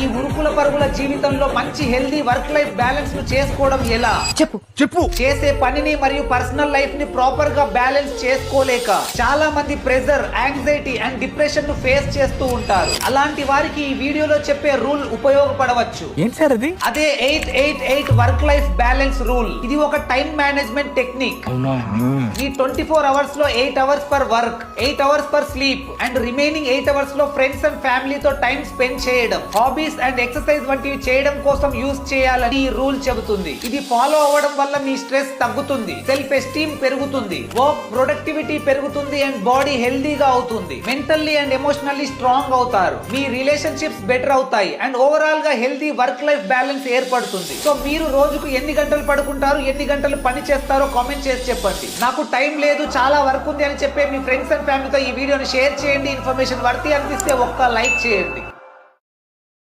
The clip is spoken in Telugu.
ఈ ఉరుకుల పరుగుల జీవితంలో మంచి హెల్దీ వర్క్ లైఫ్ బ్యాలెన్స్ ను చేసుకోవడం ఎలా? చెప్పు చేసే పనిని మరియు పర్సనల్ లైఫ్ ని ప్రాపర్ గా బ్యాలెన్స్ చేసుకోలేక చాలా మంది ప్రెజర్, యాంగ్జైటీ అండ్ డిప్రెషన్ ను ఫేస్ చేస్తూ ఉంటారు. అలాంటి వారికి ఈ వీడియోలో చెప్పే రూల్ ఉపయోగపడవచ్చు. ఏంటి సార్ అది? అదే 8-8-8 వర్క్ లైఫ్ బ్యాలెన్స్ రూల్. ఇది ఒక టైం మేనేజ్మెంట్ టెక్నిక్. ఈ 24 అవర్స్ లో 8 hours for work, 8 hours for sleep and remaining 8 hours లో ఫ్రెండ్స్ అండ్ ఫ్యామిలీతో టైం స్పెండ్ చేయడం, హాబీస్ అండ్ ఎక్సర్సైజ్ వంటివి చేయడం కోసం యూజ్ చేయాలని ఈ రూల్ చెబుతుంది. ఇది ఫాలో అవ్వడం వల్ల మీ స్ట్రెస్ తగ్గుతుంది, సెల్ఫ్ ఎస్టీమ్ పెరుగుతుంది, వర్క్ ప్రొడక్టివిటీ పెరుగుతుంది అండ్ బాడీ హెల్దీగా అవుతుంది. మెంటల్లీ అండ్ ఎమోషనల్లీ స్ట్రాంగ్ అవుతారు, మీ రిలేషన్షిప్స్ బెటర్ అవుతాయి అండ్ ఓవరాల్ గా హెల్దీ వర్క్ లైఫ్ బ్యాలెన్స్ ఏర్పడుతుంది. సో మీరు రోజుకు ఎన్ని గంటలు పడుకుంటారు, ఎన్ని గంటలు పని చేస్తారో కామెంట్ చేసి చెప్పండి. నాకు టైం లేదు, చాలా వర్క్ ఉంది అని చెప్పే మీ ఫ్రెండ్స్ అండ్ ఫ్యామిలీతో ఈ వీడియోని షేర్ చేయండి. ఇన్ఫర్మేషన్ వర్తి అనిపిస్తే ఒక్క లైక్ చేయండి.